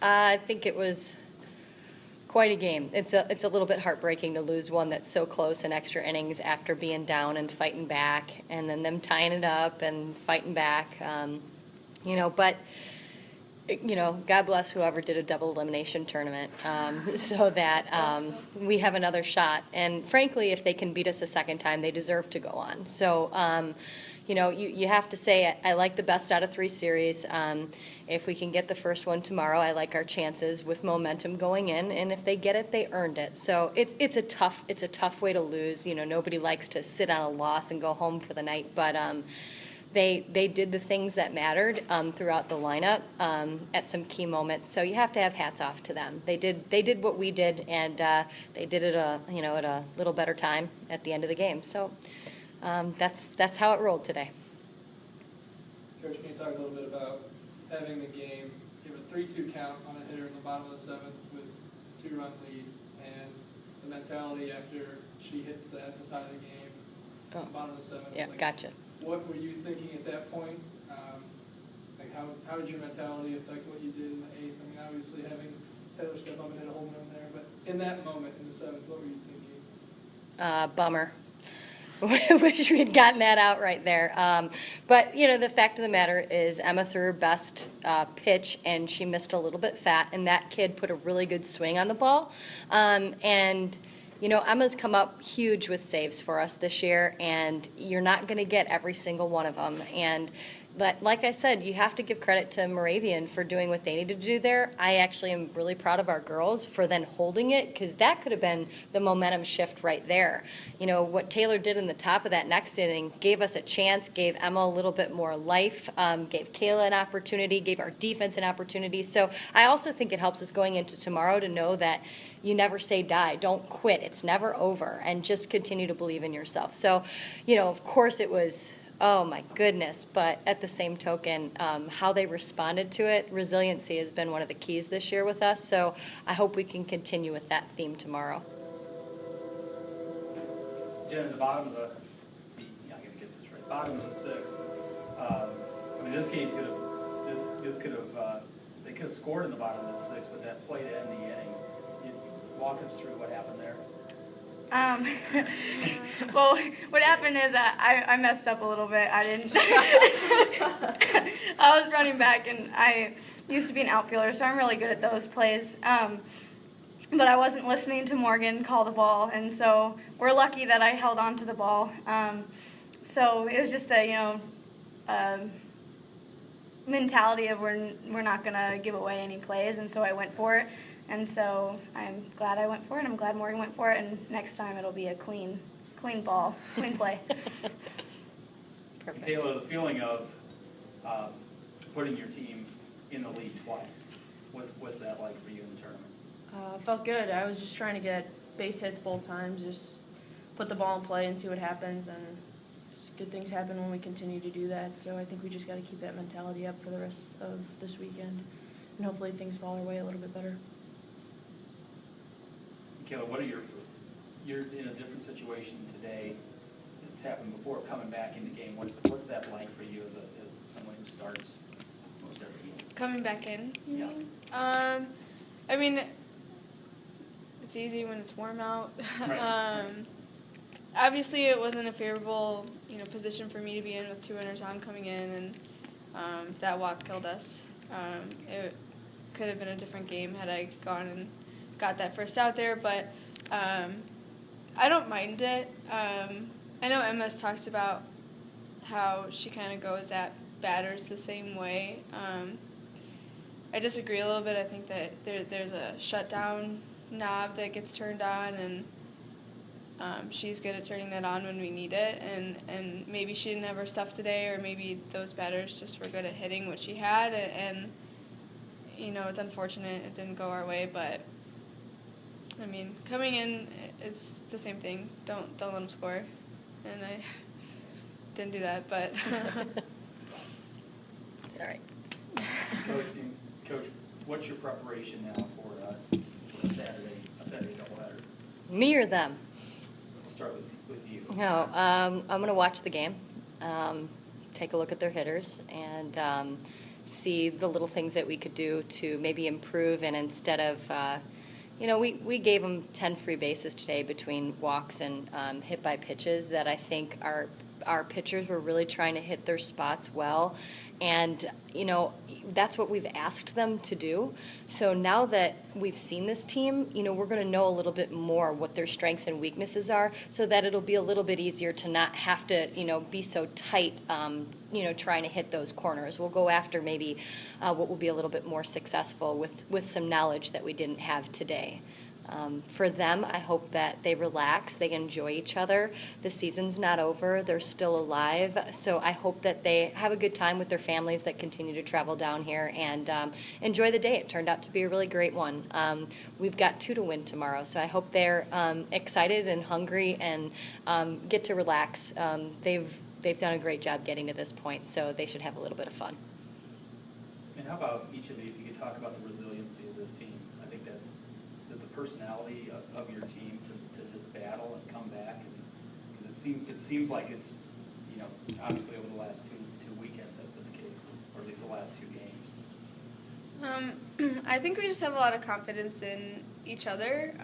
I think it was quite a game. It's a little bit heartbreaking to lose one that's so close in extra innings after being down and fighting back, and then them tying it up and fighting back. But God bless whoever did a double elimination tournament, so that we have another shot. And frankly, if they can beat us a second time, they deserve to go on. So, you have to say I like the best out of 3 series. If we can get the first one tomorrow, I like our chances with momentum going in. And if they get it, they earned it. So it's a tough way to lose. Nobody likes to sit on a loss and go home for the night, but. They did the things that mattered throughout the lineup at some key moments. So you have to have hats off to them. They did what we did, and they did it at a little better time at the end of the game. So that's how it rolled today. Coach, can you talk a little bit about having the game, give a 3-2 count on a hitter in the bottom of the 7th with a 2-run lead, and the mentality after she hits that at the time of the game, the bottom of the 7th? Yeah, gotcha. What were you thinking at that point? How did your mentality affect what you did in the 8th? I mean, obviously having Taylor step up and hit a home run there, but in that moment in the 7th, what were you thinking? Bummer. Wish we had gotten that out right there. But, the fact of the matter is Emma threw her best pitch, and she missed a little bit fat, and that kid put a really good swing on the ball. Emma's come up huge with saves for us this year, and you're not going to get every single one of them. But like I said, you have to give credit to Moravian for doing what they needed to do there. I actually am really proud of our girls for then holding it, because that could have been the momentum shift right there. What Taylor did in the top of that next inning gave us a chance, gave Emma a little bit more life, gave Kahla an opportunity, gave our defense an opportunity. So I also think it helps us going into tomorrow to know that you never say die. Don't quit. It's never over. And just continue to believe in yourself. So, of course it was, oh my goodness. But at the same token, how they responded to it, resiliency has been one of the keys this year with us. So I hope we can continue with that theme tomorrow. Jen, at the bottom of I got to get this right. Bottom of the 6th. This game could have, they could have scored in the bottom of the 6th, but that play to end the inning. Walk us through what happened there. Well, what happened is I messed up a little bit. I didn't. I was running back, and I used to be an outfielder, so I'm really good at those plays. But I wasn't listening to Morgan call the ball, and so we're lucky that I held on to the ball. So it was just a mentality of we're not gonna give away any plays, and so I went for it. And so I'm glad I went for it. I'm glad Morgan went for it. And next time it'll be a clean ball, clean play. Perfect. Taylor, the feeling of putting your team in the lead twice, what's that like for you in the tournament? Felt good. I was just trying to get base hits both times, just put the ball in play and see what happens. And good things happen when we continue to do that. So I think we just got to keep that mentality up for the rest of this weekend. And hopefully things fall our way a little bit better. Kahla, what are you're in a different situation today. It's happened before, coming back in the game. What's that like for you as someone who starts most every game? Coming back in? Yeah. I mean, it's easy when it's warm out. Right. Obviously, it wasn't a favorable, position for me to be in with 2 runners on coming in, and that walk killed us. It could have been a different game had I gone and got that first out there, but I don't mind it. I know Emma's talked about how she kind of goes at batters the same way. I disagree a little bit. I think that there's a shutdown knob that gets turned on, and she's good at turning that on when we need it. And maybe she didn't have her stuff today, or maybe those batters just were good at hitting what she had. And it's unfortunate it didn't go our way, but I mean, coming in is the same thing. Don't let them score, and I didn't do that, but. Sorry. Coach, what's your preparation now for a Saturday doubleheader? Me or them? Let's start with you. No, I'm going to watch the game, take a look at their hitters, and see the little things that we could do to maybe improve, and instead of we gave them 10 free bases today between walks and hit by pitches that I think our pitchers were really trying to hit their spots well. And, that's what we've asked them to do. So now that we've seen this team, we're going to know a little bit more what their strengths and weaknesses are, so that it'll be a little bit easier to not have to, be so tight, trying to hit those corners. We'll go after maybe what will be a little bit more successful with some knowledge that we didn't have today. For them, I hope that they relax, they enjoy each other. The season's not over, they're still alive, so I hope that they have a good time with their families that continue to travel down here and enjoy the day. It turned out to be a really great one. We've got 2 to win tomorrow, so I hope they're excited and hungry and get to relax. They've done a great job getting to this point, so they should have a little bit of fun. And how about each of you, if you could talk about the resiliency of this team? I think that's the personality of your team to just battle and come back. Because it seems like it's, obviously over the last two weekends that's been the case, or at least the last 2 games. I think we just have a lot of confidence in each other.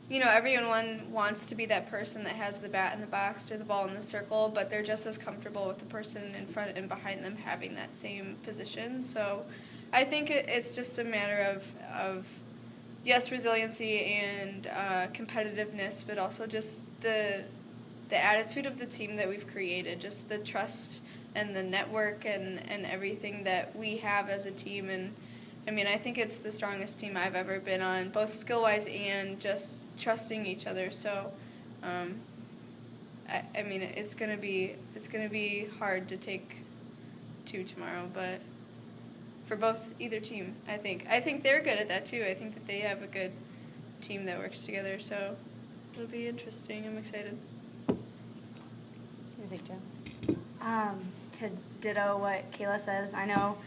Everyone wants to be that person that has the bat in the box or the ball in the circle, but they're just as comfortable with the person in front and behind them having that same position. So I think it's just a matter of yes, resiliency and competitiveness, but also just the attitude of the team that we've created, just the trust and the network and everything that we have as a team. And I think it's the strongest team I've ever been on, both skill-wise and just trusting each other. So, it's gonna be hard to take 2 tomorrow, but for either team, I think they're good at that too. I think that they have a good team that works together. So it'll be interesting. I'm excited. What do you think, Jen? To ditto what Kahla says, I know,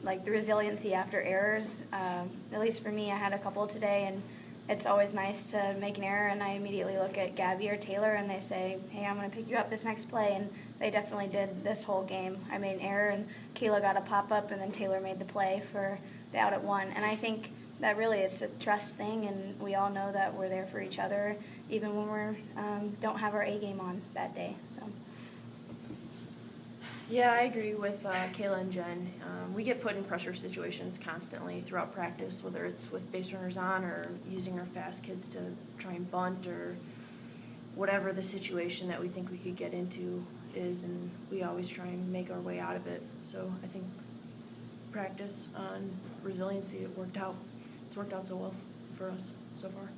like the resiliency after errors, at least for me, I had a couple today, and it's always nice to make an error, and I immediately look at Gabby or Taylor, and they say, hey, I'm going to pick you up this next play, and they definitely did this whole game. I made an error, and Kahla got a pop-up, and then Taylor made the play for the out at 1, and I think that really it's a trust thing, and we all know that we're there for each other, even when we're don't have our A game on that day. So. Yeah, I agree with Kahla and Jen. We get put in pressure situations constantly throughout practice, whether it's with base runners on or using our fast kids to try and bunt or whatever the situation that we think we could get into is, and we always try and make our way out of it. So I think practice on resiliency, it worked out. It's worked out so well for us so far.